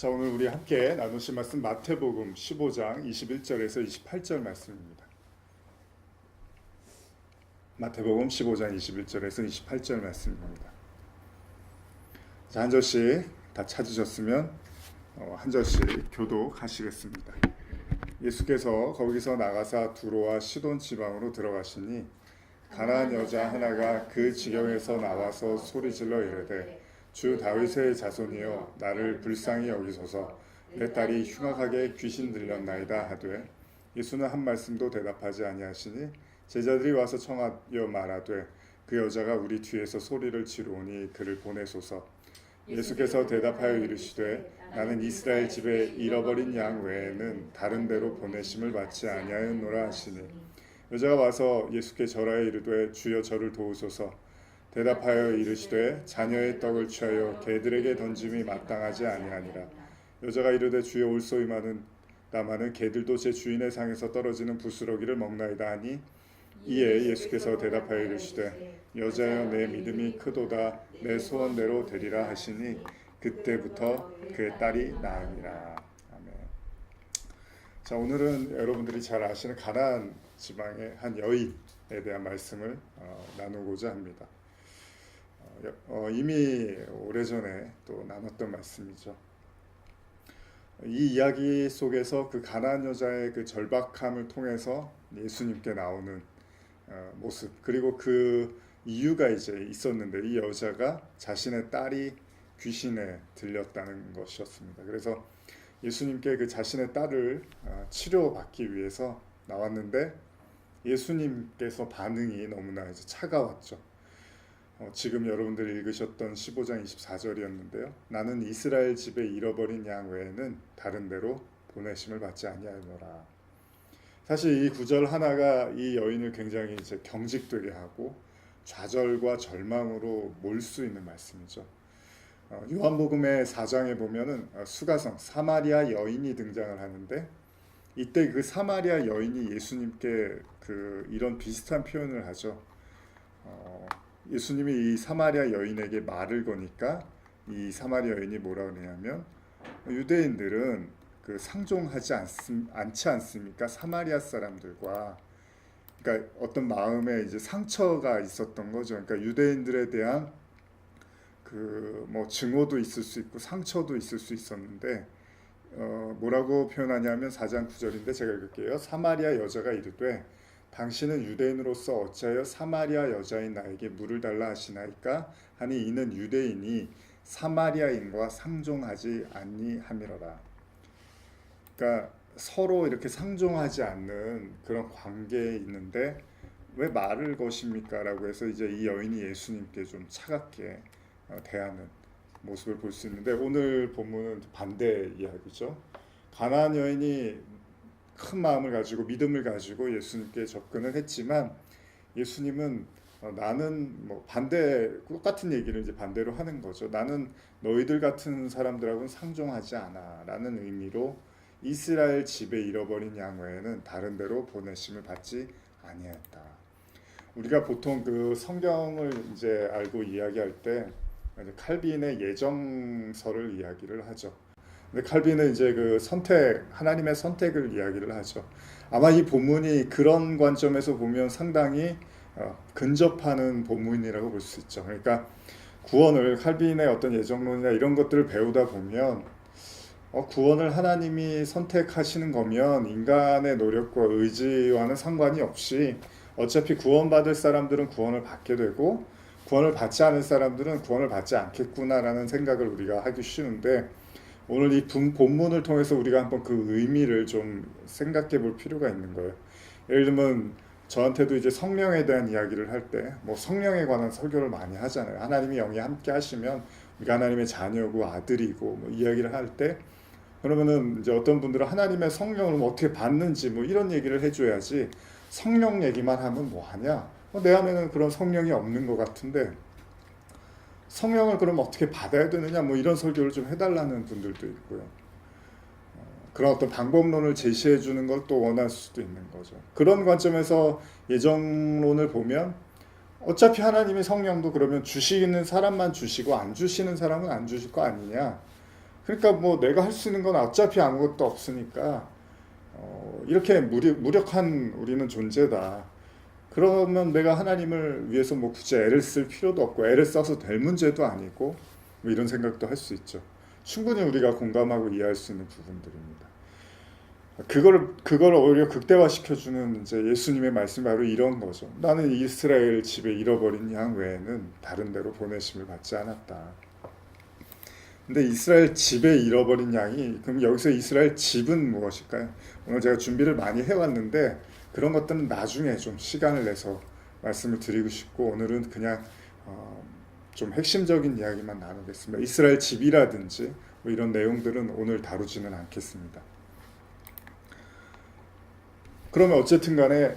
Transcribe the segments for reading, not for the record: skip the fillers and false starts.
자, 오늘 우리 함께 나누실 말씀 마태복음 15장 21절에서 28절 말씀입니다. 마태복음 15장 21절에서 28절 말씀입니다. 자, 한 절씩 다 찾으셨으면 한 절씩 교독하시겠습니다. 예수께서 거기서 나가사 두로와 시돈 지방으로 들어가시니 가나안 여자 하나가 그 지경에서 나와서 소리질러 이르되 주 다윗의 자손이여 나를 불쌍히 여기소서 내 딸이 흉악하게 귀신 들렸나이다 하되 예수는 한 말씀도 대답하지 아니하시니 제자들이 와서 청하여 말하되 그 여자가 우리 뒤에서 소리를 지르오니 그를 보내소서. 예수께서 대답하여 이르시되 나는 이스라엘 집에 잃어버린 양 외에는 다른 데로 보내심을 받지 아니하였노라 하시니 여자가 와서 예수께 절하여 이르되 주여 저를 도우소서. 대답하여 이르시되 자녀의 떡을 취하여 개들에게 던짐이 마땅하지 아니하니라. 여자가 이르되 주여 올소이마는 다마는 개들도 제 주인의 상에서 떨어지는 부스러기를 먹나이다 하니 이에 예수께서 대답하여 이르시되 여자여 내 믿음이 크도다 내 소원대로 되리라 하시니 그때부터 그의 딸이 나으니라. 아멘. 자, 오늘은 여러분들이 잘 아시는 가나안 지방의 한 여인에 대한 말씀을 나누고자 합니다. 이미 오래전에 또 나눴던 말씀이죠. 이 이야기 속에서 그 가나안 여자의 그 절박함을 통해서 예수님께 나오는 모습, 그리고 그 이유가 이제 있었는데 이 여자가 자신의 딸이 귀신에 들렸다는 것이었습니다. 그래서 예수님께 그 자신의 딸을 치료받기 위해서 나왔는데 예수님께서 반응이 너무나 이제 차가웠죠. 지금 여러분들이 읽으셨던 15장 24절이었는데요. 나는 이스라엘 집에 잃어버린 양 외에는 다른 데로 보내심을 받지 아니하노라. 사실 이 구절 하나가 이 여인을 굉장히 이제 경직되게 하고 좌절과 절망으로 몰 수 있는 말씀이죠. 요한복음의 4장에 보면은 수가성 사마리아 여인이 등장을 하는데 이때 그 사마리아 여인이 예수님께 그 이런 비슷한 표현을 하죠. 예수님이 이 사마리아 여인에게 말을 거니까 이 사마리아 여인이 뭐라 그러냐면 유대인들은 그 상종하지 않지 않습니까? 사마리아 사람들과. 그러니까 어떤 마음에 이제 상처가 있었던 거죠. 그러니까 유대인들에 대한 그 뭐 증오도 있을 수 있고 상처도 있을 수 있었는데 뭐라고 표현하냐면 4장 9절인데 제가 읽을게요. 사마리아 여자가 이르되 당신은 유대인으로서 어찌하여 사마리아 여자인 나에게 물을 달라 하시나이까 하니 이는 유대인이 사마리아인과 상종하지 아니함이로라. 그러니까 서로 이렇게 상종하지 않는 그런 관계에 있는데 왜 말을 거십니까? 라고 해서 이제 이 여인이 예수님께 좀 차갑게 대하는 모습을 볼 수 있는데 오늘 본문은 반대 이야기죠. 가나안 여인이 큰 마음을 가지고 믿음을 가지고 예수님께 접근을 했지만 예수님은 나는 뭐 반대 똑같은 얘기를 이제 반대로 하는 거죠. 나는 너희들 같은 사람들하고는 상종하지 않아라는 의미로 이스라엘 집에 잃어버린 양 외에는 다른 데로 보내심을 받지 아니했다. 우리가 보통 그 성경을 이제 알고 이야기할 때 칼빈의 예정서를 이야기를 하죠. 근데 칼빈은 이제 그 선택, 하나님의 선택을 이야기를 하죠. 아마 이 본문이 그런 관점에서 보면 상당히 근접하는 본문이라고 볼 수 있죠. 그러니까 구원을 칼빈의 어떤 예정론이나 이런 것들을 배우다 보면 구원을 하나님이 선택하시는 거면 인간의 노력과 의지와는 상관이 없이 어차피 구원받을 사람들은 구원을 받게 되고 구원을 받지 않을 사람들은 구원을 받지 않겠구나라는 생각을 우리가 하기 쉬운데 오늘 이 본문을 통해서 우리가 한번 그 의미를 좀 생각해 볼 필요가 있는 거예요. 예를 들면 저한테도 이제 성령에 대한 이야기를 할 때 뭐 성령에 관한 설교를 많이 하잖아요. 하나님이 영이 함께 하시면 우리가 하나님의 자녀고 아들이고 뭐 이야기를 할 때 그러면은 이제 어떤 분들은 하나님의 성령을 뭐 어떻게 받는지 뭐 이런 얘기를 해줘야지 성령 얘기만 하면 뭐 하냐? 내 안에는 그런 성령이 없는 것 같은데 성령을 그럼 어떻게 받아야 되느냐 뭐 이런 설교를 좀 해달라는 분들도 있고요. 그런 어떤 방법론을 제시해 주는 걸 또 원할 수도 있는 거죠. 그런 관점에서 예정론을 보면 어차피 하나님이 성령도 그러면 주시는 사람만 주시고 안 주시는 사람은 안 주실 거 아니냐. 그러니까 뭐 내가 할 수 있는 건 어차피 아무것도 없으니까 이렇게 무력한 우리는 존재다. 그러면 내가 하나님을 위해서 뭐 굳이 애를 쓸 필요도 없고 애를 써서 될 문제도 아니고 뭐 이런 생각도 할 수 있죠. 충분히 우리가 공감하고 이해할 수 있는 부분들입니다. 그걸 오히려 극대화시켜주는 이제 예수님의 말씀이 바로 이런 거죠. 나는 이스라엘 집에 잃어버린 양 외에는 다른 데로 보내심을 받지 않았다. 근데 이스라엘 집에 잃어버린 양이, 그럼 여기서 이스라엘 집은 무엇일까요? 오늘 제가 준비를 많이 해왔는데 그런 것들은 나중에 좀 시간을 내서 말씀을 드리고 싶고, 오늘은 그냥 좀 핵심적인 이야기만 나누겠습니다. 이스라엘 집이라든지 뭐 이런 내용들은 오늘 다루지는 않겠습니다. 그러면 어쨌든 간에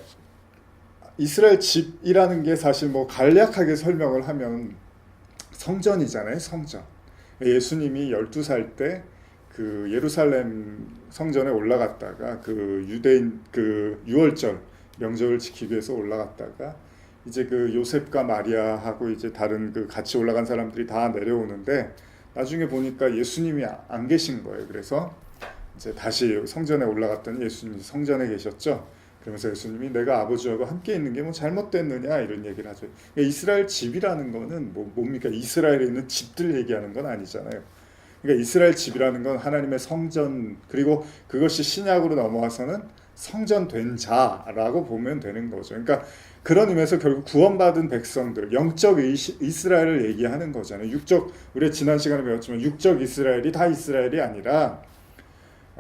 이스라엘 집이라는 게 사실 뭐 간략하게 설명을 하면 성전이잖아요. 성전. 예수님이 12살 때 그 예루살렘 성전에 올라갔다가 그 유대인 그 유월절 명절을 지키기 위해서 올라갔다가 이제 그 요셉과 마리아하고 이제 다른 그 같이 올라간 사람들이 다 내려오는데 나중에 보니까 예수님이 안 계신 거예요. 그래서 이제 다시 성전에 올라갔더니 예수님이 성전에 계셨죠. 그러면서 예수님이 내가 아버지하고 함께 있는 게 뭐 잘못됐느냐 이런 얘기를 하죠. 그러니까 이스라엘 집이라는 거는 뭡니까? 이스라엘에 있는 집들 얘기하는 건 아니잖아요. 그러니까 이스라엘 집이라는 건 하나님의 성전, 그리고 그것이 신약으로 넘어와서는 성전된 자라고 보면 되는 거죠. 그러니까 그런 의미에서 결국 구원받은 백성들, 영적 이스라엘을 얘기하는 거잖아요. 육적, 우리 지난 시간에 배웠지만 육적 이스라엘이 다 이스라엘이 아니라,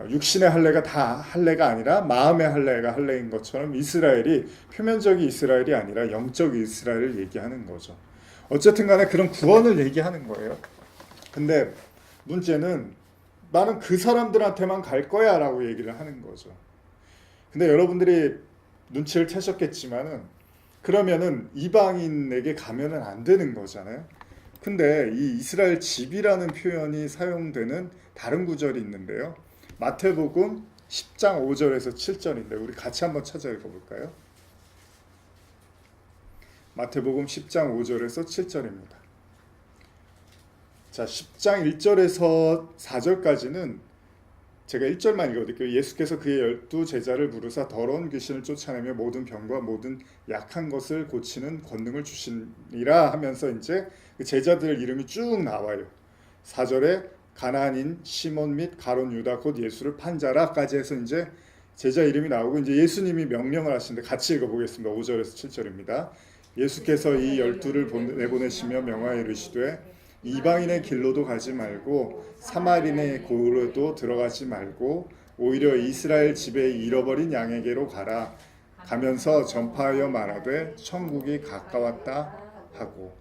육신의 할례가 다 할례가 아니라 마음의 할례가 할례인 것처럼 이스라엘이 표면적인 이스라엘이 아니라 영적 이스라엘을 얘기하는 거죠. 어쨌든 간에 그런 구원을 얘기하는 거예요. 근데 문제는 나는 그 사람들한테만 갈 거야 라고 얘기를 하는 거죠. 근데 여러분들이 눈치를 채셨겠지만은 그러면은 이방인에게 가면은 안 되는 거잖아요. 근데 이 이스라엘 집이라는 표현이 사용되는 다른 구절이 있는데요. 마태복음 10장 5절에서 7절인데 우리 같이 한번 찾아 읽어볼까요? 마태복음 10장 5절에서 7절입니다. 자, 10장 1절에서 4절까지는 제가 1절만 읽어드릴게요. 예수께서 그의 12제자를 부르사 더러운 귀신을 쫓아내며 모든 병과 모든 약한 것을 고치는 권능을 주시니라 하면서 이제 그 제자들 이름이 쭉 나와요. 4절에 가나안인 시몬 및 가룟 유다 곧 예수를 판 자라까지 해서 이제 제자 이름이 나오고 이제 예수님이 명령을 하시는데 같이 읽어보겠습니다. 5절에서 7절입니다. 예수께서 이 12를 내보내시며 명하여 이르시되 이방인의 길로도 가지 말고 사마리아인의 고로도 들어가지 말고 오히려 이스라엘 집에 잃어버린 양에게로 가라. 가면서 전파하여 말하되 천국이 가까웠다 하고.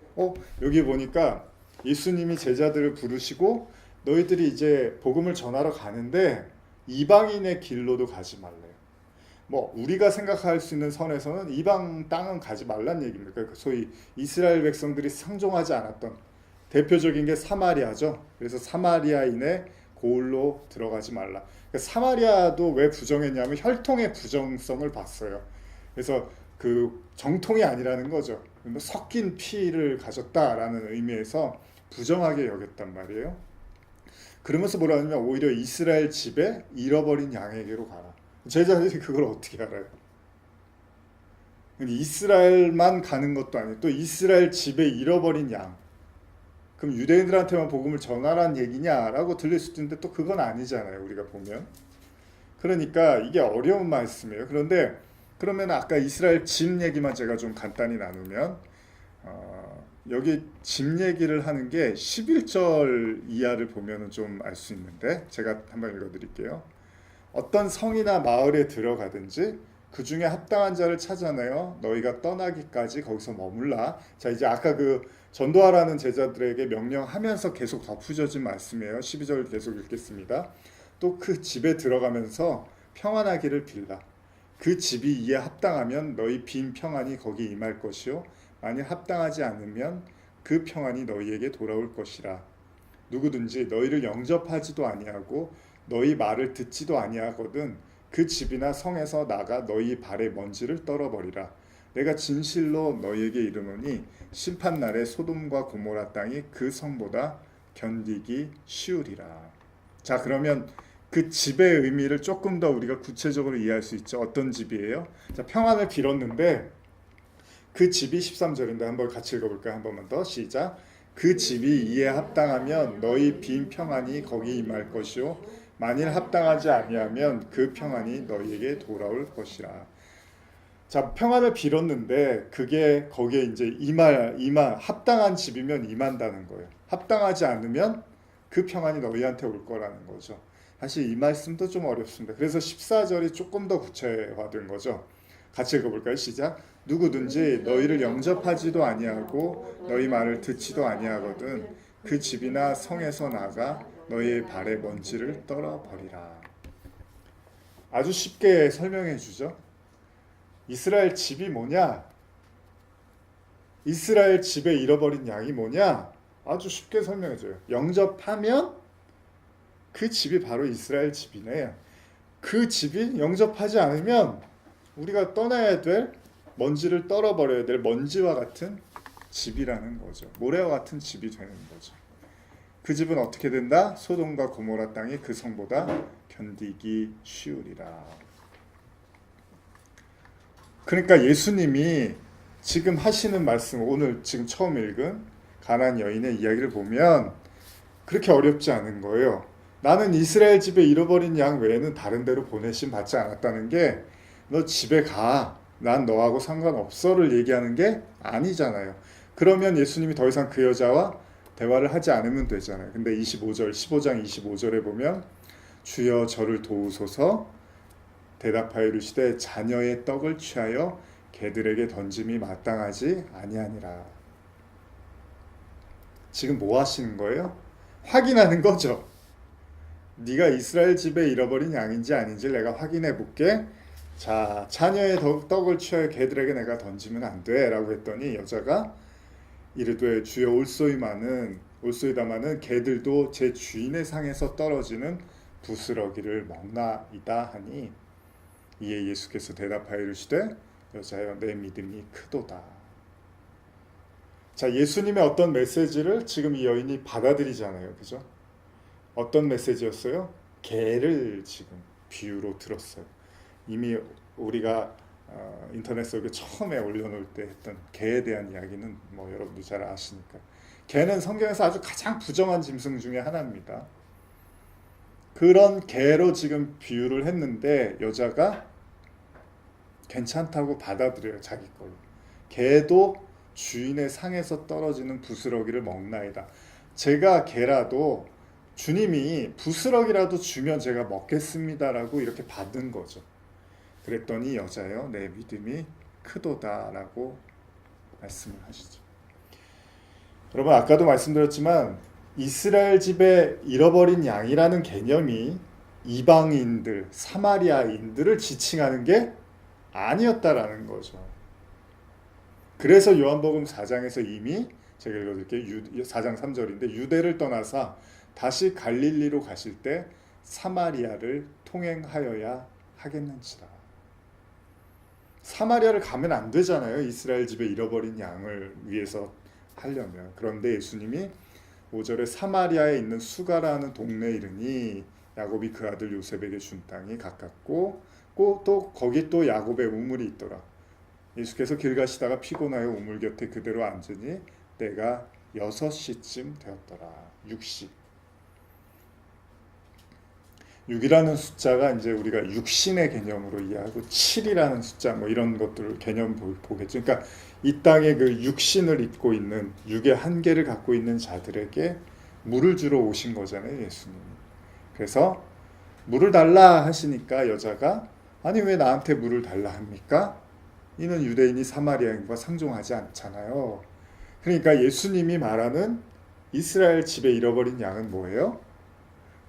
여기 보니까 예수님이 제자들을 부르시고 너희들이 이제 복음을 전하러 가는데 이방인의 길로도 가지 말래요. 뭐 우리가 생각할 수 있는 선에서는 이방 땅은 가지 말란 얘기입니다. 그러니까 소위 이스라엘 백성들이 상종하지 않았던 대표적인 게 사마리아죠. 그래서 사마리아인의 고을로 들어가지 말라. 그러니까 사마리아도 왜 부정했냐면 혈통의 부정성을 봤어요. 그래서 그 정통이 아니라는 거죠. 섞인 피를 가졌다라는 의미에서 부정하게 여겼단 말이에요. 그러면서 뭐라 하냐면 오히려 이스라엘 집에 잃어버린 양에게로 가라. 제자들이 그걸 어떻게 알아요? 이스라엘만 가는 것도 아니고 또 이스라엘 집에 잃어버린 양. 그럼 유대인들한테만 복음을 전하라는 얘기냐라고 들릴 수도 있는데 또 그건 아니잖아요. 우리가 보면. 그러니까 이게 어려운 말씀이에요. 그런데 그러면 아까 이스라엘 집 얘기만 제가 좀 간단히 나누면 여기 집 얘기를 하는 게 11절 이하를 보면 좀 알 수 있는데 제가 한번 읽어드릴게요. 어떤 성이나 마을에 들어가든지 그 중에 합당한 자를 찾아내어 너희가 떠나기까지 거기서 머물라. 자, 이제 아까 그 전도하라는 제자들에게 명령하면서 계속 덧붙여진 말씀이에요. 12절 계속 읽겠습니다. 또 그 집에 들어가면서 평안하기를 빌라. 그 집이 이에 합당하면 너희 빈 평안이 거기 임할 것이요 만일 합당하지 않으면 그 평안이 너희에게 돌아올 것이라. 누구든지 너희를 영접하지도 아니하고 너희 말을 듣지도 아니하거든 그 집이나 성에서 나가 너희 발의 먼지를 떨어버리라. 내가 진실로 너희에게 이르노니 심판날에 소돔과 고모라 땅이 그 성보다 견디기 쉬우리라. 자, 그러면 그 집의 의미를 조금 더 우리가 구체적으로 이해할 수 있죠. 어떤 집이에요? 자, 평안을 빌었는데 그 집이 13절인데 한번 같이 읽어볼까요? 한 번만 더 시작. 그 집이 이에 합당하면 너희 빈 평안이 거기 임할 것이요 만일 합당하지 아니하면 그 평안이 너희에게 돌아올 것이라. 자, 평안을 빌었는데 그게 거기에 이제 합당한 집이면 임한다는 거예요. 합당하지 않으면 그 평안이 너희한테 올 거라는 거죠. 사실 이 말씀도 좀 어렵습니다. 그래서 14절이 조금 더 구체화된 거죠. 같이 읽어볼까요? 시작. 누구든지 너희를 영접하지도 아니하고 너희 말을 듣지도 아니하거든 그 집이나 성에서 나가 너희의 발에 먼지를 떨어버리라. 아주 쉽게 설명해 주죠. 이스라엘 집이 뭐냐? 이스라엘 집에 잃어버린 양이 뭐냐? 아주 쉽게 설명해 줘요. 영접하면 그 집이 바로 이스라엘 집이네. 그 집이 영접하지 않으면 우리가 떠나야 될 먼지를 떨어버려야 될 먼지와 같은 집이라는 거죠. 모래와 같은 집이 되는 거죠. 그 집은 어떻게 된다? 소돔과 고모라 땅이 그 성보다 견디기 쉬우리라. 그러니까 예수님이 지금 하시는 말씀, 오늘 지금 처음 읽은 가나안 여인의 이야기를 보면 그렇게 어렵지 않은 거예요. 나는 이스라엘 집에 잃어버린 양 외에는 다른 데로 보내심 받지 않았다는 게 너 집에 가. 난 너하고 상관없어를 얘기하는 게 아니잖아요. 그러면 예수님이 더 이상 그 여자와 대화를 하지 않으면 되잖아요. 근데 15절, 15장 25절에 보면 주여 저를 도우소서 대답하여 이르시되 자녀의 떡을 취하여 개들에게 던짐이 마땅하지 아니하니라. 지금 뭐 하시는 거예요? 확인하는 거죠. 네가 이스라엘 집에 잃어버린 양인지 아닌지 내가 확인해 볼게. 자, 자녀의 떡을 취하여 개들에게 내가 던지면 안 돼 라고 했더니 여자가 이르되 주여 올소이다마는 개들도 제 주인의 상에서 떨어지는 부스러기를 먹나이다 하니 이에 예수께서 대답하여 이르시되 여자여 내 믿음이 크도다. 자, 예수님의 어떤 메시지를 지금 이 여인이 받아들이잖아요. 그죠? 어떤 메시지였어요? 개를 지금 비유로 들었어요. 이미 우리가 인터넷 속에 처음에 올려놓을 때 했던 개에 대한 이야기는 뭐 여러분도 잘 아시니까. 개는 성경에서 아주 가장 부정한 짐승 중에 하나입니다. 그런 개로 지금 비유를 했는데 여자가 괜찮다고 받아들여요. 자기 걸로. 개도 주인의 상에서 떨어지는 부스러기를 먹나이다. 제가 개라도 주님이 부스러기라도 주면 제가 먹겠습니다라고 이렇게 받은 거죠. 그랬더니 여자여 내 믿음이 크도다라고 말씀을 하시죠. 여러분 아까도 말씀드렸지만 이스라엘 집에 잃어버린 양이라는 개념이 이방인들, 사마리아인들을 지칭하는 게 아니었다라는 거죠. 그래서 요한복음 4장에서 이미 제가 읽어드릴게요. 4장 3절인데 유대를 떠나사 다시 갈릴리로 가실 때 사마리아를 통행하여야 하겠는지라. 사마리아를 가면 안 되잖아요. 이스라엘 집에 잃어버린 양을 위해서 하려면. 그런데 예수님이 5절에 사마리아에 있는 수가라는 동네에 이르니 야곱이 그 아들 요셉에게 준 땅이 가깝고 또 거기 또 야곱의 우물이 있더라. 예수께서 길 가시다가 피곤하여 우물 곁에 그대로 앉으니 때가 6시쯤 되었더라. 6이라는 숫자가 이제 우리가 육신의 개념으로 이해하고 7이라는 숫자 뭐 이런 것들을 개념 보겠죠. 그러니까 이 땅에 그 육신을 입고 있는 육의 한계를 갖고 있는 자들에게 물을 주러 오신 거잖아요, 예수님이. 그래서 물을 달라 하시니까 여자가 아니 왜 나한테 물을 달라 합니까? 이는 유대인이 사마리아인과 상종하지 않잖아요. 그러니까 예수님이 말하는 이스라엘 집에 잃어버린 양은 뭐예요?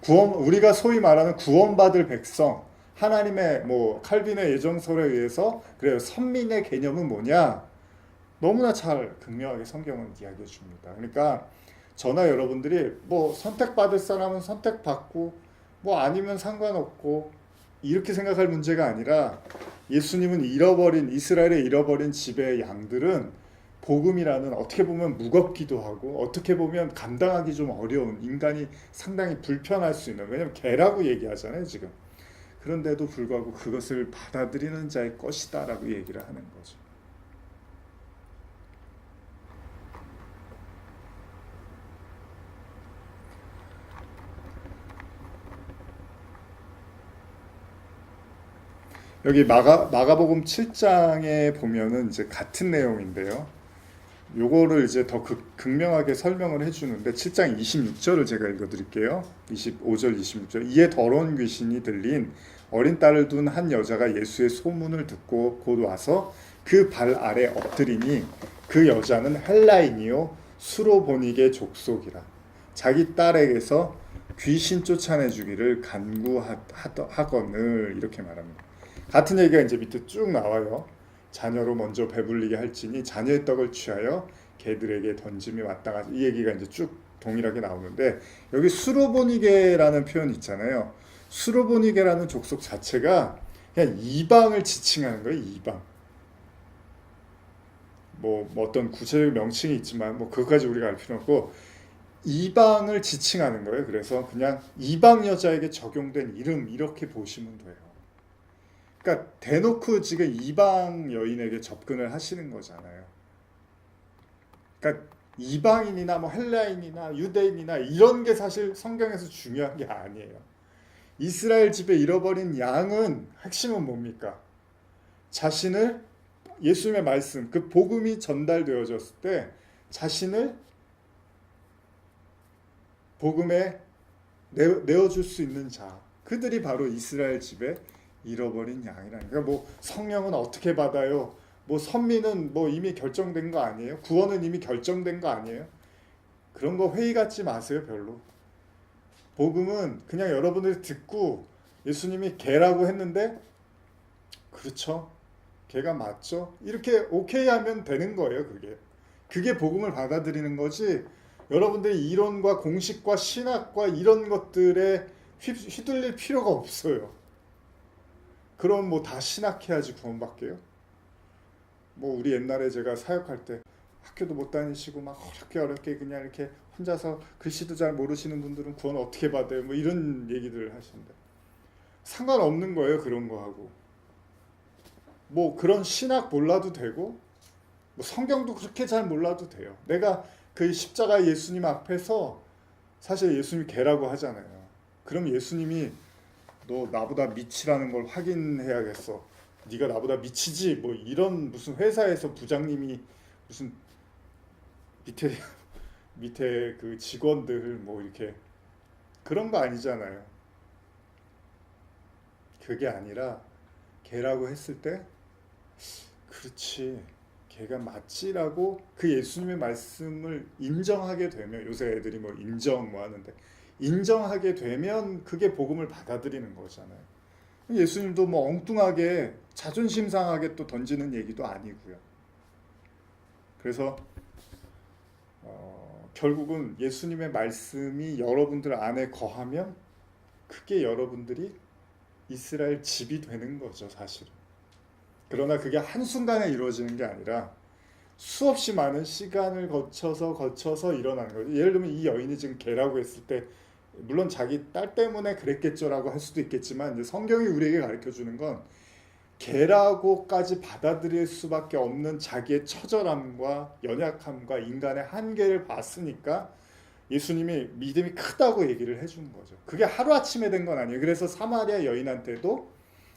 우리가 소위 말하는 구원받을 백성, 하나님의 칼빈의 예정설에 의해서 그래요. 선민의 개념은 뭐냐? 너무나 잘 극명하게 성경은 이야기해 줍니다. 그러니까 저나 여러분들이 선택받을 사람은 선택받고 아니면 상관없고 이렇게 생각할 문제가 아니라 예수님은 이스라엘의 잃어버린 집의 양들은 복음이라는 어떻게 보면 무겁기도 하고 어떻게 보면 감당하기 좀 어려운 인간이 상당히 불편할 수 있는 왜냐면 개라고 얘기하잖아요 지금. 그런데도 불구하고 그것을 받아들이는 자의 것이다라고 얘기를 하는 거죠. 여기 마가복음 7장에 보면은 이제 같은 내용인데요. 요거를 이제 더 극명하게 설명을 해주는데 7장 26절을 제가 읽어드릴게요. 25절 26절 이에 더러운 귀신이 들린 어린 딸을 둔 한 여자가 예수의 소문을 듣고 곧 와서 그 발 아래 엎드리니 그 여자는 헬라인이요 수로보니게 족속이라 자기 딸에게서 귀신 쫓아내주기를 간구하거늘 이렇게 말합니다. 같은 얘기가 이제 밑에 쭉 나와요. 자녀로 먼저 배불리게 할지니 자녀의 떡을 취하여 개들에게 던짐이 마땅하지. 이 얘기가 이제 쭉 동일하게 나오는데 여기 수로보니게라는 표현이 있잖아요. 수로보니게라는 족속 자체가 그냥 이방을 지칭하는 거예요. 이방. 뭐 어떤 구체적 명칭이 있지만 뭐 그것까지 우리가 알 필요 없고 이방을 지칭하는 거예요. 그래서 그냥 이방 여자에게 적용된 이름 이렇게 보시면 돼요. 그러니까 대놓고 지금 이방 여인에게 접근을 하시는 거잖아요. 그러니까 이방인이나 뭐 헬라인이나 유대인이나 이런 게 사실 성경에서 중요한 게 아니에요. 이스라엘 집에 잃어버린 양은 핵심은 뭡니까? 자신을 예수님의 말씀, 그 복음이 전달되어졌을 때 자신을 복음에 내어줄 수 있는 자, 그들이 바로 이스라엘 집에 잃어버린 양이라는. 그러니까 뭐 성령은 어떻게 받아요? 뭐 선민은 뭐 이미 결정된 거 아니에요? 구원은 이미 결정된 거 아니에요? 그런 거 회의 갖지 마세요. 별로. 복음은 그냥 여러분들이 듣고 예수님이 개라고 했는데 그렇죠? 개가 맞죠? 이렇게 오케이 하면 되는 거예요. 그게 복음을 받아들이는 거지. 여러분들이 이론과 공식과 신학과 이런 것들에 휘둘릴 필요가 없어요. 그럼 뭐 다 신학해야지 구원받게요? 뭐 우리 옛날에 제가 사역할 때 학교도 못 다니시고 막 어렵게 그냥 이렇게 혼자서 글씨도 잘 모르시는 분들은 구원 어떻게 받아요? 뭐 이런 얘기들을 하시는데 상관없는 거예요. 그런 거하고 뭐 그런 신학 몰라도 되고 뭐 성경도 그렇게 잘 몰라도 돼요. 내가 그 십자가 예수님 앞에서 사실 예수님이 개라고 하잖아요. 그럼 예수님이 너 나보다 미치라는 걸 확인해야겠어. 네가 나보다 미치지? 뭐 이런 무슨 회사에서 부장님이 무슨 밑에 그 직원들 뭐 이렇게 그런 거 아니잖아요. 그게 아니라 개라고 했을 때 그렇지 걔가 맞지라고 그 예수님의 말씀을 인정하게 되면 요새 애들이 뭐 인정 뭐 하는데 인정하게 되면 그게 복음을 받아들이는 거잖아요. 예수님도 뭐 엉뚱하게 자존심 상하게 또 던지는 얘기도 아니고요. 그래서 결국은 예수님의 말씀이 여러분들 안에 거하면 그게 여러분들이 이스라엘 집이 되는 거죠, 사실은. 그러나 그게 한순간에 이루어지는 게 아니라 수없이 많은 시간을 거쳐서 일어나는 거죠. 예를 들면 이 여인이 지금 개라고 했을 때 물론 자기 딸 때문에 그랬겠죠라고 할 수도 있겠지만 이제 성경이 우리에게 가르쳐주는 건 개라고까지 받아들일 수밖에 없는 자기의 처절함과 연약함과 인간의 한계를 봤으니까 예수님이 믿음이 크다고 얘기를 해주는 거죠. 그게 하루아침에 된 건 아니에요. 그래서 사마리아 여인한테도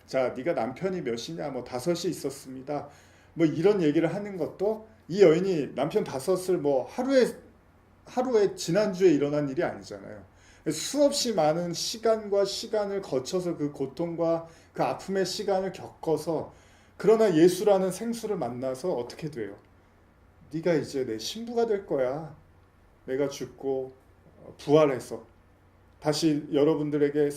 자 네가 남편이 몇이냐 뭐 5이 있었습니다. 뭐 이런 얘기를 하는 것도 이 여인이 남편 5을 뭐 하루에 지난주에 일어난 일이 아니잖아요. 수없이 많은 시간을 거쳐서 그 고통과 그 아픔의 시간을 겪어서 그러나 예수라는 생수를 만나서 어떻게 돼요? 네가 이제 내 신부가 될 거야. 내가 죽고 부활해서 다시 여러분들에게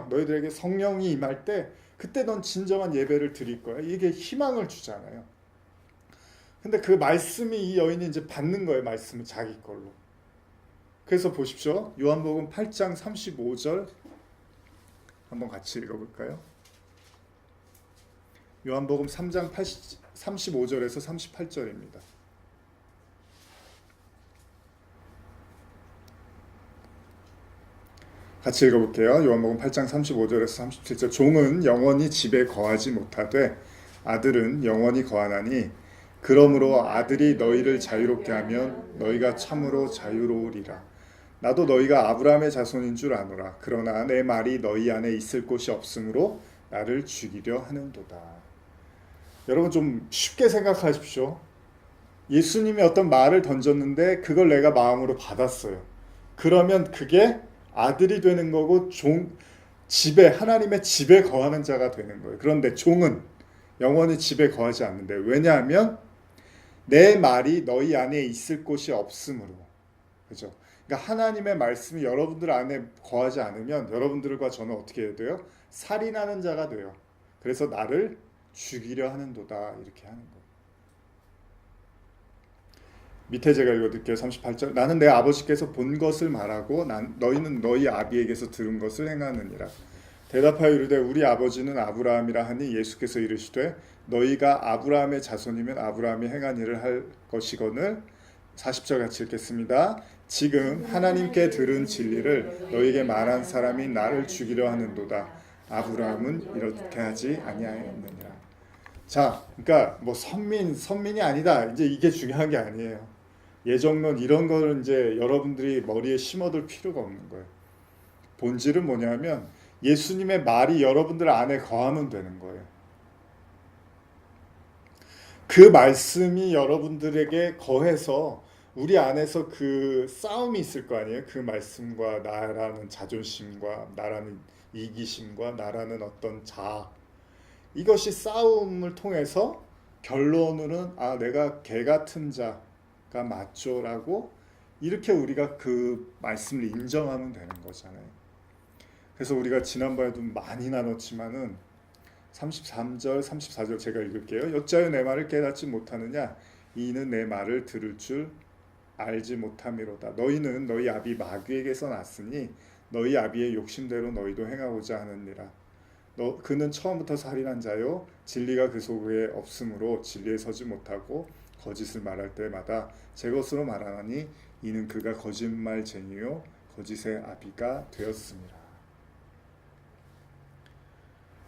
너희들에게 성령이 임할 때 그때 넌 진정한 예배를 드릴 거야. 이게 희망을 주잖아요. 근데 그 말씀이 이 여인이 이제 받는 거예요. 말씀을 자기 걸로. 그래서 보십시오. 요한복음 8장 35절 한번 같이 읽어볼까요? 요한복음 3장 35절에서 38절입니다. 같이 읽어볼게요. 요한복음 8장 35절에서 37절. 종은 영원히 집에 거하지 못하되 아들은 영원히 거하나니 그러므로 아들이 너희를 자유롭게 하면 너희가 참으로 자유로우리라. 나도 너희가 아브라함의 자손인 줄 아노라. 그러나 내 말이 너희 안에 있을 곳이 없으므로 나를 죽이려 하는도다. 여러분 좀 쉽게 생각하십시오. 예수님이 어떤 말을 던졌는데 그걸 내가 마음으로 받았어요. 그러면 그게 아들이 되는 거고 집에 하나님의 집에 거하는 자가 되는 거예요. 그런데 종은 영원히 집에 거하지 않는데 왜냐하면 내 말이 너희 안에 있을 곳이 없으므로. 그죠? 그러니까 하나님의 말씀이 여러분들 안에 거하지 않으면 여러분들과 저는 어떻게 해야 돼요? 살인하는 자가 돼요. 그래서 나를 죽이려 하는도다 이렇게 하는 거예요. 밑에 제가 읽어드릴게요. 38절. 나는 내 아버지께서 본 것을 말하고 너희는 너희 아비에게서 들은 것을 행하느니라. 대답하여 이르되 우리 아버지는 아브라함이라 하니 예수께서 이르시되 너희가 아브라함의 자손이면 아브라함이 행한 일을 할 것이거늘. 40절 같이 읽겠습니다. 지금 하나님께 들은 진리를 너희에게 말한 사람이 나를 죽이려 하는도다. 아브라함은 이렇게 하지 아니하였느니라. 자, 그러니까 뭐 선민이 아니다. 이제 이게 중요한 게 아니에요. 예정론 이런 거를 이제 여러분들이 머리에 심어둘 필요가 없는 거예요. 본질은 뭐냐면 예수님의 말이 여러분들 안에 거하면 되는 거예요. 그 말씀이 여러분들에게 거해서 우리 안에서 그 싸움이 있을 거 아니에요. 그 말씀과 나라는 자존심과 나라는 이기심과 나라는 어떤 자아. 이것이 싸움을 통해서 결론으로는 아 내가 개 같은 자가 맞죠라고 이렇게 우리가 그 말씀을 인정하면 되는 거잖아요. 그래서 우리가 지난번에도 많이 나눴지만은 33절 34절 제가 읽을게요. 여자여 내 말을 깨닫지 못하느냐 이는 내 말을 들을 줄 알지 못함이로다. 너희는 너희 아비 마귀에게서 났으니 너희 아비의 욕심대로 너희도 행하고자 하느니라. 그는 처음부터 살인한 자요 진리가 그 속에 없으므로 진리에 서지 못하고 거짓을 말할 때마다 제 것으로 말하나니 이는 그가 거짓말쟁이요 거짓의 아비가 되었습니다.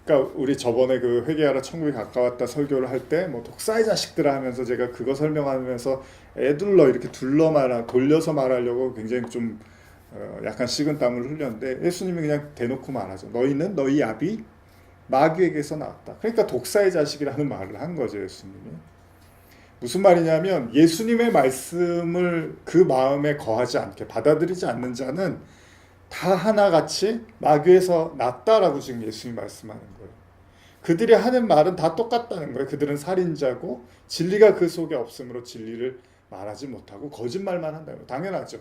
그러니까 우리 저번에 그 회개하라 천국이 가까웠다 설교를 할 때 뭐 독사의 자식들아 하면서 제가 그거 설명하면서 애둘러 이렇게 돌려서 말하려고 굉장히 좀 약간 식은땀을 흘렸는데 예수님이 그냥 대놓고 말하죠. 너희는 너희 아비 마귀에게서 나왔다. 그러니까 독사의 자식이라는 말을 한 거죠. 예수님이. 무슨 말이냐면 예수님의 말씀을 그 마음에 거하지 않게 받아들이지 않는 자는 다 하나같이 마귀에서 났다라고 지금 예수님이 말씀하는 거예요. 그들이 하는 말은 다 똑같다는 거예요. 그들은 살인자고 진리가 그 속에 없으므로 진리를 말하지 못하고 거짓말만 한다는 거예요. 당연하죠.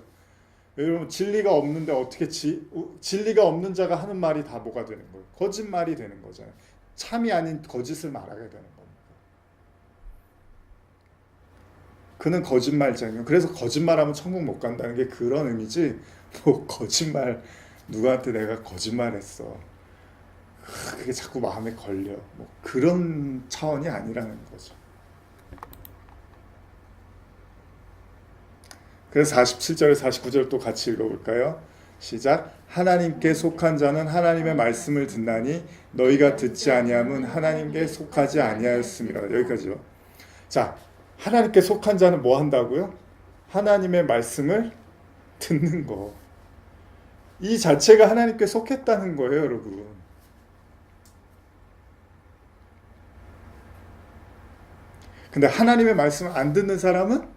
여러분 진리가 없는데 어떻게 진리가 없는 자가 하는 말이 다 뭐가 되는 거예요? 거짓말이 되는 거잖아요. 참이 아닌 거짓을 말하게 되는 겁니다. 그는 거짓말쟁이요. 그래서 거짓말하면 천국 못 간다는 게 그런 의미지. 뭐 거짓말 누구한테 내가 거짓말했어. 그게 자꾸 마음에 걸려. 뭐 그런 차원이 아니라는 거죠. 그래서 47절, 49절 또 같이 읽어볼까요? 시작. 하나님께 속한 자는 하나님의 말씀을 듣나니 너희가 듣지 아니함은 하나님께 속하지 아니하였음이라. 여기까지요. 자, 하나님께 속한 자는 뭐 한다고요? 하나님의 말씀을 듣는 거. 이 자체가 하나님께 속했다는 거예요, 여러분. 근데 하나님의 말씀을 안 듣는 사람은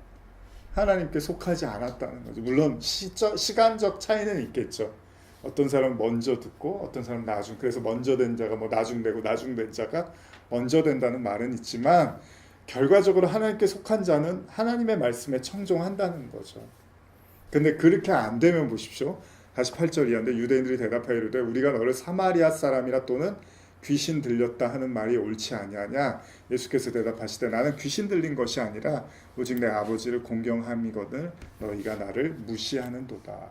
하나님께 속하지 않았다는 거죠. 물론 시간적 차이는 있겠죠. 어떤 사람은 먼저 듣고 어떤 사람은 나중. 그래서 먼저 된 자가 뭐 나중되고 나중된 자가 먼저 된다는 말은 있지만 결과적으로 하나님께 속한 자는 하나님의 말씀에 청종한다는 거죠. 근데 그렇게 안 되면 보십시오. 48절 이하인데 유대인들이 대답하여 이르되 우리가 너를 사마리아 사람이라 또는 귀신 들렸다 하는 말이 옳지 아니하냐. 예수께서 대답하시되 나는 귀신 들린 것이 아니라 오직 내 아버지를 공경함이거늘 너희가 나를 무시하는도다.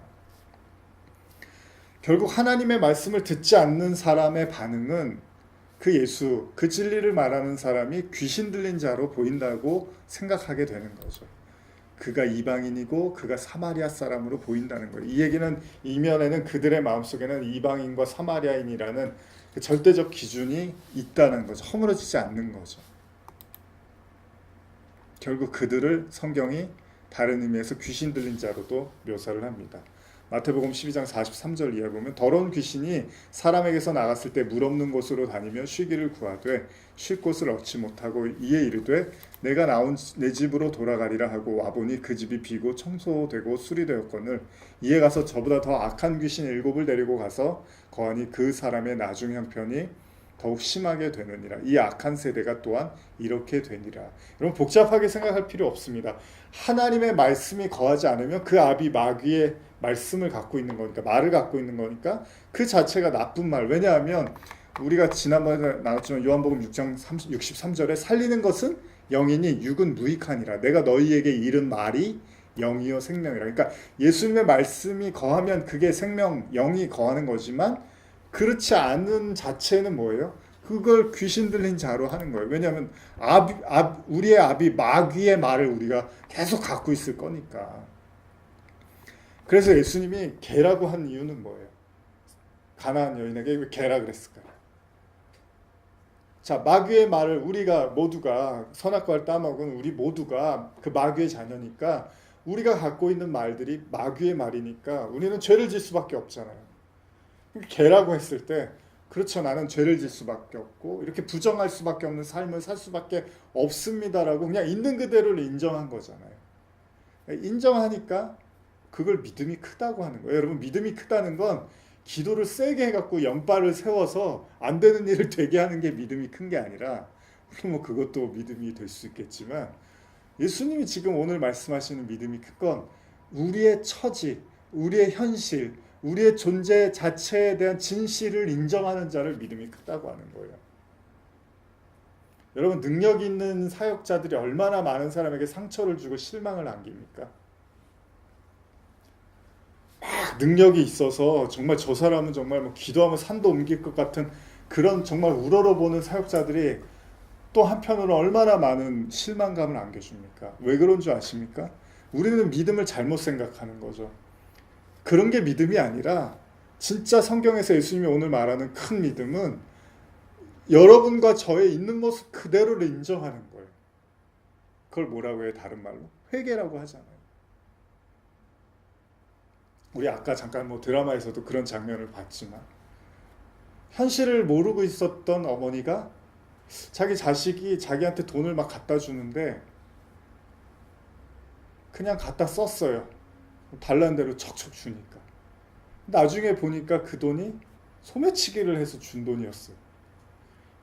결국 하나님의 말씀을 듣지 않는 사람의 반응은 그 예수, 그 진리를 말하는 사람이 귀신 들린 자로 보인다고 생각하게 되는 거죠. 그가 이방인이고 그가 사마리아 사람으로 보인다는 거예요. 이 얘기는 이면에는 그들의 마음속에는 이방인과 사마리아인이라는 그 절대적 기준이 있다는 거죠. 허물어지지 않는 거죠. 결국 그들을 성경이 다른 의미에서 귀신 들린 자로도 묘사를 합니다. 마태복음 12장 43절 이하 보면 더러운 귀신이 사람에게서 나갔을 때 물 없는 곳으로 다니며 쉬기를 구하되 쉴 곳을 얻지 못하고 이에 이르되 내가 나온 내 집으로 돌아가리라 하고 와보니 그 집이 비고 청소되고 수리되었거늘 이에 가서 저보다 더 악한 귀신 7을 데리고 가서 거하니 그 사람의 나중 형편이 더욱 심하게 되느니라. 이 악한 세대가 또한 이렇게 되니라. 여러분 복잡하게 생각할 필요 없습니다. 하나님의 말씀이 거하지 않으면 그 압이 마귀의 말씀을 갖고 있는 거니까, 말을 갖고 있는 거니까 그 자체가 나쁜 말. 왜냐하면 우리가 지난번에 나왔지만 요한복음 6장 63절에 살리는 것은 영이니 육은 무익하니라. 내가 너희에게 이른 말이 영이요 생명이라. 그러니까 예수님의 말씀이 거하면 그게 생명, 영이 거하는 거지만 그렇지 않은 자체는 뭐예요? 그걸 귀신 들린 자로 하는 거예요. 왜냐하면 우리의 압이 마귀의 말을 우리가 계속 갖고 있을 거니까. 그래서 예수님이 개라고 한 이유는 뭐예요? 가나안 여인에게 왜 개라 그랬을까요? 자, 마귀의 말을 우리가 모두가 선악과를 따먹은 우리 모두가 그 마귀의 자녀니까 우리가 갖고 있는 말들이 마귀의 말이니까 우리는 죄를 질 수밖에 없잖아요. 개라고 했을 때 그렇죠, 나는 죄를 질 수밖에 없고 이렇게 부정할 수밖에 없는 삶을 살 수밖에 없습니다라고 그냥 있는 그대로를 인정한 거잖아요. 인정하니까 그걸 믿음이 크다고 하는 거예요. 여러분, 믿음이 크다는 건 기도를 세게 해갖고 연발을 세워서 안 되는 일을 되게 하는 게 믿음이 큰 게 아니라, 뭐 그것도 믿음이 될 수 있겠지만 예수님이 지금 오늘 말씀하시는 믿음이 큰 건 우리의 처지, 우리의 현실, 우리의 존재 자체에 대한 진실을 인정하는 자를 믿음이 크다고 하는 거예요. 여러분, 능력 있는 사역자들이 얼마나 많은 사람에게 상처를 주고 실망을 안깁니까? 막 능력이 있어서 정말 저 사람은 정말 뭐 기도하면 산도 옮길 것 같은 그런 정말 우러러보는 사역자들이 또 한편으로 얼마나 많은 실망감을 안겨줍니까? 왜 그런 줄 아십니까? 우리는 믿음을 잘못 생각하는 거죠. 그런 게 믿음이 아니라 진짜 성경에서 예수님이 오늘 말하는 큰 믿음은 여러분과 저의 있는 모습 그대로를 인정하는 거예요. 그걸 뭐라고 해요? 다른 말로? 회개라고 하잖아요. 우리 아까 잠깐 뭐 드라마에서도 그런 장면을 봤지만 현실을 모르고 있었던 어머니가 자기 자식이 자기한테 돈을 막 갖다 주는데 그냥 갖다 썼어요. 달라는 대로 척척 주니까. 나중에 보니까 그 돈이 소매치기를 해서 준 돈이었어요.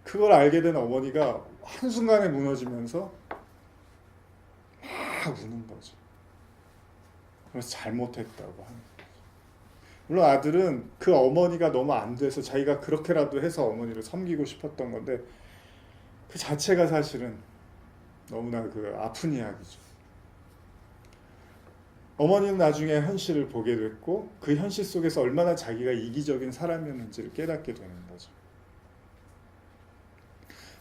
그걸 알게 된 어머니가 한순간에 무너지면서 막 우는 거죠. 그래서 잘못했다고 하는 거죠. 물론 아들은 그 어머니가 너무 안 돼서 자기가 그렇게라도 해서 어머니를 섬기고 싶었던 건데 그 자체가 사실은 너무나 그 아픈 이야기죠. 어머니는 나중에 현실을 보게 됐고 그 현실 속에서 얼마나 자기가 이기적인 사람이었는지를 깨닫게 되는 거죠.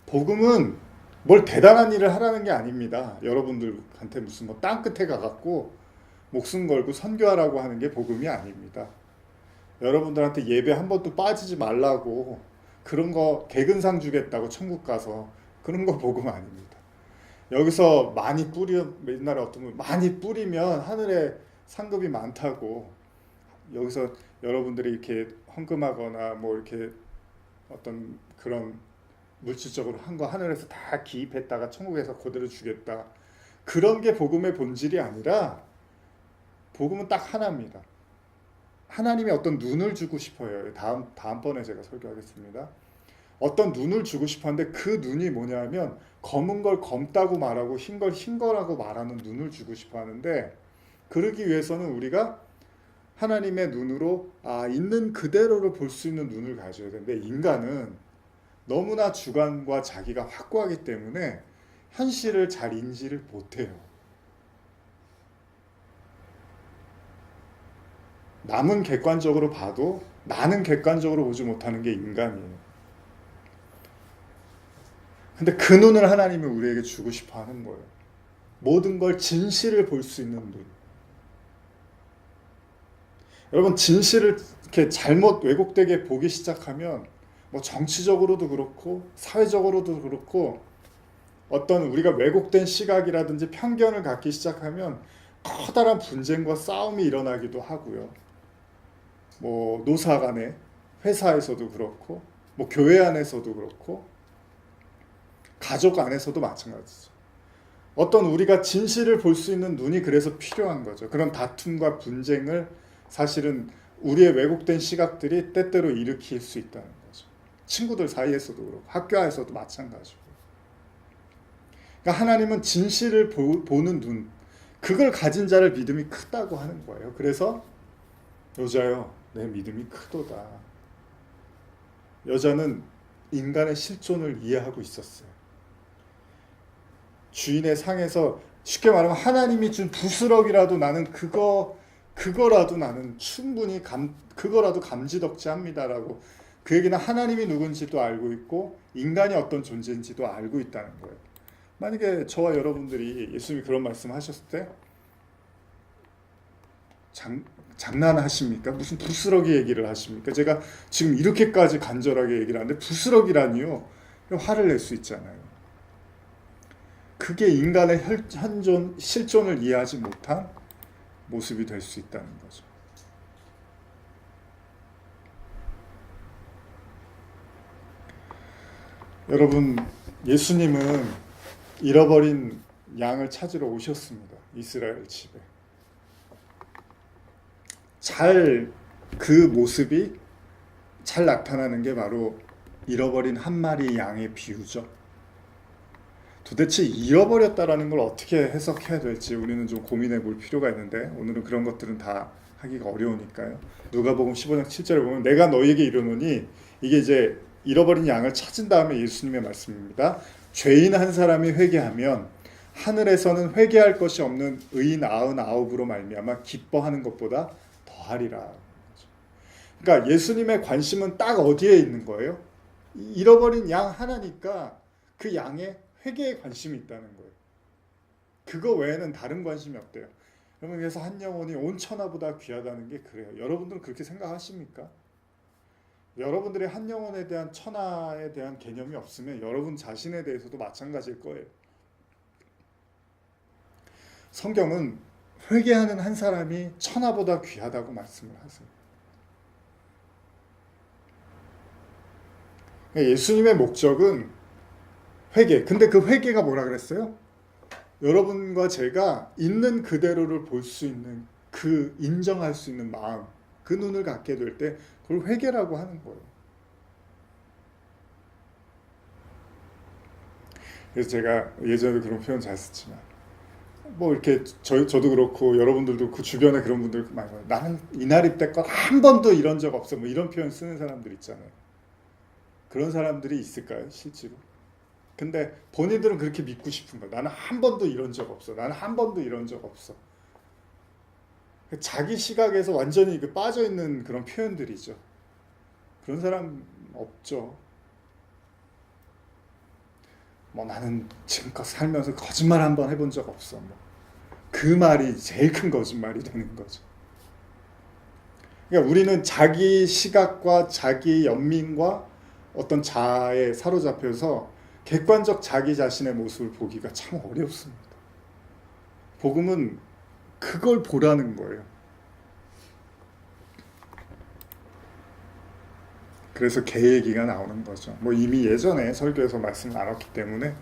복음은 뭘 대단한 일을 하라는 게 아닙니다. 여러분들한테 무슨 뭐 땅끝에 가갖고 목숨 걸고 선교하라고 하는 게 복음이 아닙니다. 여러분들한테 예배 한 번도 빠지지 말라고 그런 거 개근상 주겠다고 천국 가서 그런 거 복음 아닙니다. 여기서 많이 옛날에 어떤 분 많이 뿌리면 하늘에 상급이 많다고, 여기서 여러분들이 이렇게 헌금하거나 뭐 이렇게 어떤 그런 물질적으로 한 거 하늘에서 다 기입했다가 천국에서 그대로 주겠다, 그런 게 복음의 본질이 아니라 복음은 딱 하나입니다. 하나님이 어떤 눈을 주고 싶어요. 다음번에 제가 설교하겠습니다. 어떤 눈을 주고 싶었는데 그 눈이 뭐냐면 검은 걸 검다고 말하고 흰 걸 흰 거라고 말하는 눈을 주고 싶어 하는데, 그러기 위해서는 우리가 하나님의 눈으로 있는 그대로를 볼 수 있는 눈을 가져야 되는데, 인간은 너무나 주관과 자기가 확고하기 때문에 현실을 잘 인지를 못해요. 남은 객관적으로 봐도 나는 객관적으로 보지 못하는 게 인간이에요. 근데 그 눈을 하나님이 우리에게 주고 싶어 하는 거예요. 모든 걸 진실을 볼 수 있는 눈. 여러분 진실을 이렇게 잘못 왜곡되게 보기 시작하면 뭐 정치적으로도 그렇고 사회적으로도 그렇고 어떤 우리가 왜곡된 시각이라든지 편견을 갖기 시작하면 커다란 분쟁과 싸움이 일어나기도 하고요. 뭐 노사 간에 회사에서도 그렇고 뭐 교회 안에서도 그렇고 가족 안에서도 마찬가지죠. 어떤 우리가 진실을 볼 수 있는 눈이 그래서 필요한 거죠. 그런 다툼과 분쟁을 사실은 우리의 왜곡된 시각들이 때때로 일으킬 수 있다는 거죠. 친구들 사이에서도 그렇고 학교에서도 마찬가지고. 그러니까 하나님은 진실을 보는 눈, 그걸 가진 자를 믿음이 크다고 하는 거예요. 그래서 여자여 내 믿음이 크도다. 여자는 인간의 실존을 이해하고 있었어요. 주인의 상에서 쉽게 말하면 하나님이 준 부스럭이라도 나는 그거라도 나는 충분히 그거라도 감지덕지합니다라고. 그 얘기는 하나님이 누군지도 알고 있고 인간이 어떤 존재인지도 알고 있다는 거예요. 만약에 저와 여러분들이 예수님이 그런 말씀하셨을 때 장난하십니까? 무슨 부스러기 얘기를 하십니까? 제가 지금 이렇게까지 간절하게 얘기를 하는데 부스러기라니요? 화를 낼 수 있잖아요. 그게 인간의 실존을 이해하지 못한 모습이 될 수 있다는 거죠. 여러분, 예수님은 잃어버린 양을 찾으러 오셨습니다. 이스라엘 집에. 그 모습이 잘 나타나는 게 바로 잃어버린 한 마리 양의 비유죠. 도대체 잃어버렸다라는 걸 어떻게 해석해야 될지 우리는 좀 고민해 볼 필요가 있는데 오늘은 그런 것들은 다 하기가 어려우니까요. 누가복음 15장 7절에 보면 내가 너희에게 이르노니, 이게 이제 잃어버린 양을 찾은 다음에 예수님의 말씀입니다. 죄인 한 사람이 회개하면 하늘에서는 회개할 것이 없는 의인 99으로 말미암아 기뻐하는 것보다 더하리라. 그러니까 예수님의 관심은 딱 어디에 있는 거예요? 잃어버린 양 하나니까 그 양의 회개에 관심이 있다는 거예요. 그거 외에는 다른 관심이 없대요. 여러분, 그래서 한 영혼이 온 천하보다 귀하다는 게 그래요. 여러분들은 그렇게 생각하십니까? 여러분들의 한 영혼에 대한 천하에 대한 개념이 없으면 여러분 자신에 대해서도 마찬가지일 거예요. 성경은 회개하는 한 사람이 천하보다 귀하다고 말씀을 하세요. 예수님의 목적은 회개. 근데 그 회개가 뭐라 그랬어요? 여러분과 제가 있는 그대로를 볼 수 있는, 그 인정할 수 있는 마음, 그 눈을 갖게 될 때 그걸 회개라고 하는 거예요. 그래서 제가 예전에 그런 표현 잘 썼지만 뭐 이렇게 저도 그렇고 여러분들도 그 주변에 그런 분들 많이 봐요. 나는 이날 때껏 한 번도 이런 적 없어. 뭐 이런 표현 쓰는 사람들 있잖아요. 그런 사람들이 있을까요? 실제로? 근데 본인들은 그렇게 믿고 싶은 거야. 나는 한 번도 이런 적 없어. 나는 한 번도 이런 적 없어. 자기 시각에서 완전히 빠져 있는 그런 표현들이죠. 그런 사람 없죠. 뭐 나는 지금껏 살면서 거짓말 한 번 해본 적 없어. 뭐. 그 말이 제일 큰 거짓말이 되는 거죠. 그러니까 우리는 자기 시각과 자기 연민과 어떤 자아에 사로잡혀서 객관적 자기 자신의 모습을 보기가 참 어렵습니다. 복음은 그걸 보라는 거예요. 그래서 개 얘기가 나오는 거죠. 뭐 이미 예전에 설교에서 말씀 나눴기 때문에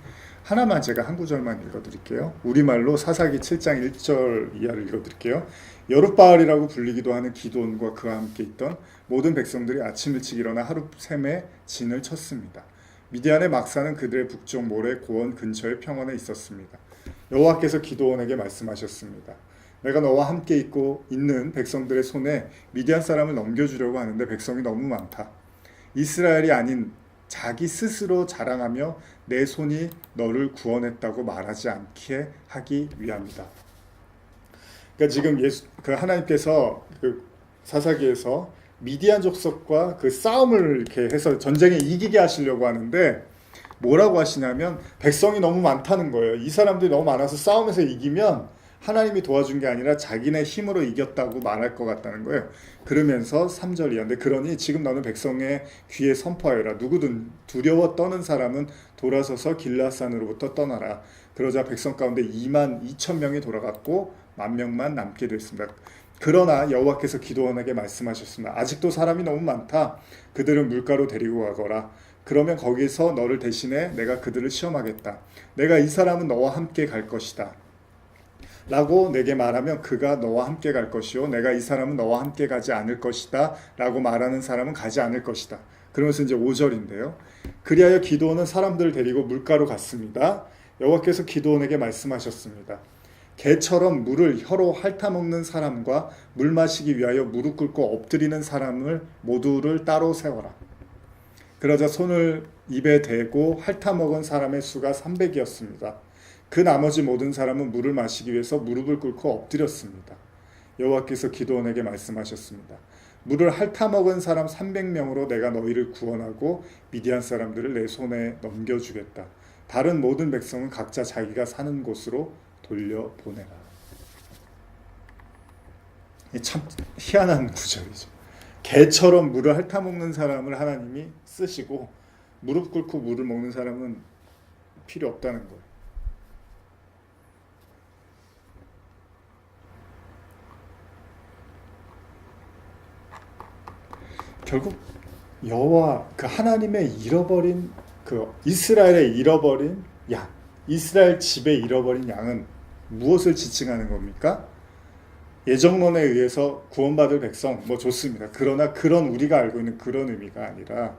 하나만 제가 한 구절만 읽어드릴게요. 우리말로 사사기 7장 1절 이하를 읽어드릴게요. 여룻바알이라고 불리기도 하는 기드온과 그와 함께 있던 모든 백성들이 아침 일찍 일어나 하루 샘에 진을 쳤습니다. 미디안의 막사는 그들의 북쪽 모래 고원 근처에 평원에 있었습니다. 여호와께서 기드온에게 말씀하셨습니다. 내가 너와 함께 있는 백성들의 손에 미디안 사람을 넘겨주려고 하는데 백성이 너무 많다. 이스라엘이 아닌 자기 스스로 자랑하며 내 손이 너를 구원했다고 말하지 않게 하기 위함이다. 그러니까 지금 그 하나님께서 그 사사기에서 미디안 족속과 그 싸움을 이렇게 해서 전쟁에 이기게 하시려고 하는데 뭐라고 하시냐면 백성이 너무 많다는 거예요. 이 사람들이 너무 많아서 싸움에서 이기면 하나님이 도와준 게 아니라 자기네 힘으로 이겼다고 말할 것 같다는 거예요. 그러면서 3절이었는데 그러니 지금 너는 백성의 귀에 선포하여라. 누구든 두려워 떠는 사람은 돌아서서 길라산으로부터 떠나라. 그러자 백성 가운데 2만 2천 명이 돌아갔고 1,000명만 남게 됐습니다. 그러나 여호와께서 기드온에게 말씀하셨습니다. 아직도 사람이 너무 많다. 그들은 물가로 데리고 가거라. 그러면 거기서 너를 대신해 내가 그들을 시험하겠다. 내가 이 사람은 너와 함께 갈 것이다. 라고 내게 말하면 그가 너와 함께 갈 것이요 내가 이 사람은 너와 함께 가지 않을 것이다 라고 말하는 사람은 가지 않을 것이다. 그러면서 이제 5절인데요. 그리하여 기드온은 사람들을 데리고 물가로 갔습니다. 여호와께서 기드온에게 말씀하셨습니다. 개처럼 물을 혀로 핥아먹는 사람과 물 마시기 위하여 무릎 꿇고 엎드리는 사람을 모두를 따로 세워라. 그러자 손을 입에 대고 핥아먹은 사람의 수가 300이었습니다. 그 나머지 모든 사람은 물을 마시기 위해서 무릎을 꿇고 엎드렸습니다. 여호와께서 기드온에게 말씀하셨습니다. 물을 핥아먹은 사람 300명으로 내가 너희를 구원하고 미디안 사람들을 내 손에 넘겨주겠다. 다른 모든 백성은 각자 자기가 사는 곳으로 돌려보내라. 참 희한한 구절이죠. 개처럼 물을 핥아먹는 사람을 하나님이 쓰시고 무릎 꿇고 물을 먹는 사람은 필요 없다는 거예요. 결국 여호와 그 하나님의 잃어버린 그 이스라엘의 잃어버린 양, 이스라엘 집의 잃어버린 양은 무엇을 지칭하는 겁니까? 예정론에 의해서 구원받을 백성 뭐 좋습니다. 그러나 그런 우리가 알고 있는 그런 의미가 아니라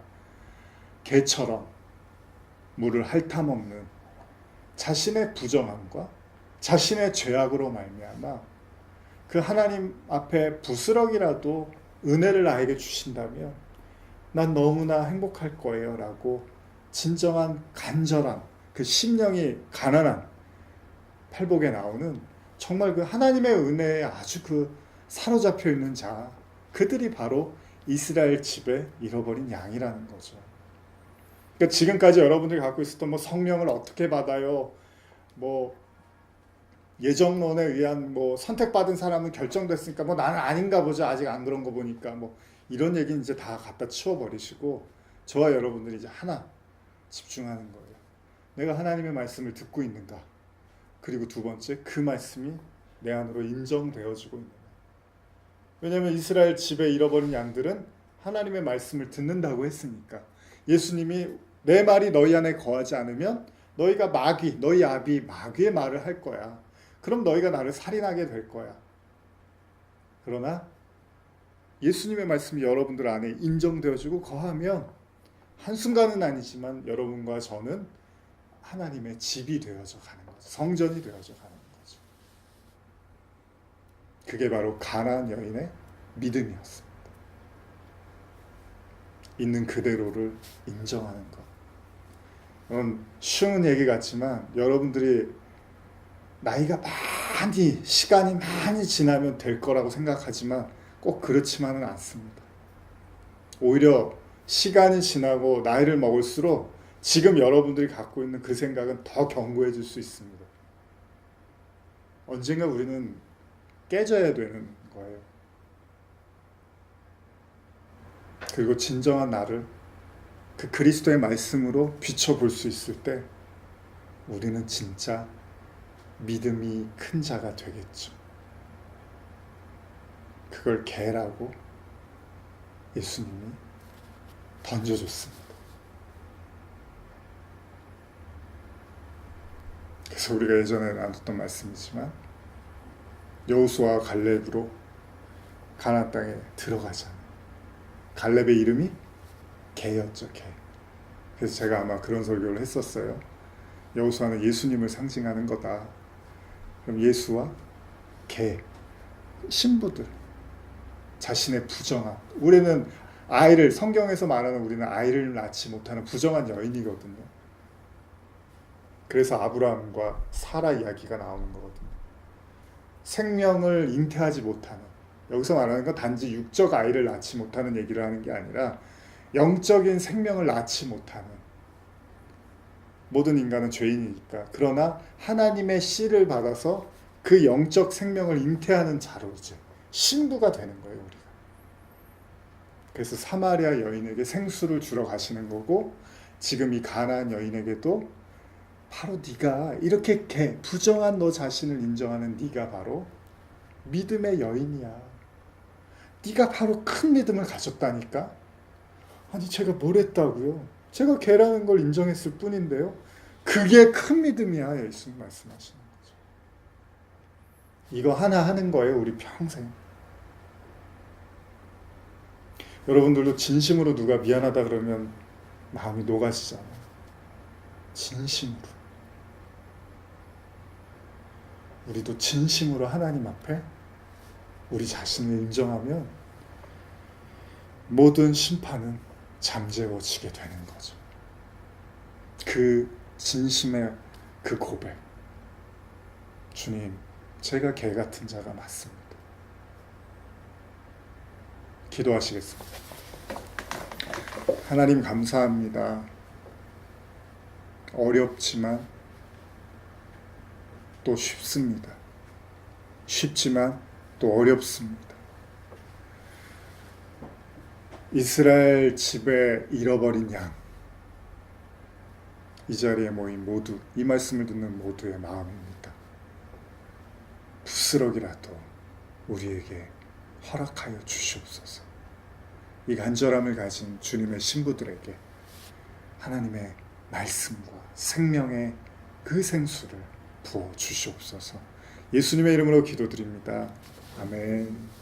개처럼 물을 핥아먹는 자신의 부정함과 자신의 죄악으로 말미암아 그 하나님 앞에 부스럭이라도 은혜를 나에게 주신다면 난 너무나 행복할 거예요 라고 진정한 간절한 그 심령이 가난한 팔복에 나오는 정말 그 하나님의 은혜에 아주 그 사로잡혀 있는 자, 그들이 바로 이스라엘 집에 잃어버린 양이라는 거죠. 그러니까 지금까지 여러분들이 갖고 있었던 뭐 성령을 어떻게 받아요, 뭐 예정론에 의한 뭐 선택받은 사람은 결정됐으니까 뭐 나는 아닌가 보자, 아직 안 그런 거 보니까 뭐 이런 얘기는 이제 다 갖다 치워버리시고 저와 여러분들이 이제 하나 집중하는 거예요. 내가 하나님의 말씀을 듣고 있는가? 그리고 두 번째, 그 말씀이 내 안으로 인정되어지고 있는가? 왜냐하면 이스라엘 집에 잃어버린 양들은 하나님의 말씀을 듣는다고 했으니까. 예수님이 내 말이 너희 안에 거하지 않으면 너희가 너희 아비 마귀의 말을 할 거야. 그럼 너희가 나를 살인하게 될 거야. 그러나 예수님의 말씀이 여러분들 안에 인정되어지고 거하면 한순간은 아니지만 여러분과 저는 하나님의 집이 되어져 가는 거죠. 성전이 되어져 가는 거죠. 그게 바로 가나안 여인의 믿음이었습니다. 있는 그대로를 인정하는 것. 쉬운 얘기 같지만 여러분들이 나이가 시간이 많이 지나면 될 거라고 생각하지만 꼭 그렇지만은 않습니다. 오히려 시간이 지나고 나이를 먹을수록 지금 여러분들이 갖고 있는 그 생각은 더 견고해질 수 있습니다. 언젠가 우리는 깨져야 되는 거예요. 그리고 진정한 나를 그 그리스도의 말씀으로 비춰볼 수 있을 때 우리는 진짜 믿음이 큰 자가 되겠죠. 그걸 개라고 예수님이 던져줬습니다. 그래서 우리가 예전에 나눴던 말씀이지만 여호수아와 갈렙으로 가나안 땅에 들어가잖아요. 갈렙의 이름이 개였죠, 개. 그래서 제가 아마 그런 설교를 했었어요. 여호수아는 예수님을 상징하는 거다. 그럼 예수와 개, 신부들, 자신의 부정함. 우리는 성경에서 말하는 우리는 아이를 낳지 못하는 부정한 여인이거든요. 그래서 아브라함과 사라 이야기가 나오는 거거든요. 생명을 잉태하지 못하는, 여기서 말하는 건 단지 육적 아이를 낳지 못하는 얘기를 하는 게 아니라 영적인 생명을 낳지 못하는 모든 인간은 죄인이니까. 그러나 하나님의 씨를 받아서 그 영적 생명을 잉태하는 자로 이제 신부가 되는 거예요, 우리가. 그래서 사마리아 여인에게 생수를 주러 가시는 거고, 지금 이 가나안 여인에게도 바로 네가 이렇게 부정한 너 자신을 인정하는 네가 바로 믿음의 여인이야. 네가 바로 큰 믿음을 가졌다니까. 아니 제가 뭘 했다고요? 제가 개라는 걸 인정했을 뿐인데요. 그게 큰 믿음이야. 예수님 말씀하시는 거죠. 이거 하나 하는 거예요. 우리 평생. 여러분들도 진심으로 누가 미안하다 그러면 마음이 녹아지잖아요. 진심으로. 우리도 진심으로 하나님 앞에 우리 자신을 인정하면 모든 심판은 잠재워지게 되는 거죠. 그 진심의 그 고백. 주님, 제가 개 같은 자가 맞습니다. 기도하시겠습니다. 하나님 감사합니다. 어렵지만 또 쉽습니다. 쉽지만 또 어렵습니다. 이스라엘 집에 잃어버린 양, 이 자리에 모인 모두, 이 말씀을 듣는 모두의 마음입니다. 부스럭이라도 우리에게 허락하여 주시옵소서. 이 간절함을 가진 주님의 신부들에게 하나님의 말씀과 생명의 그 생수를 부어 주시옵소서. 예수님의 이름으로 기도드립니다. 아멘.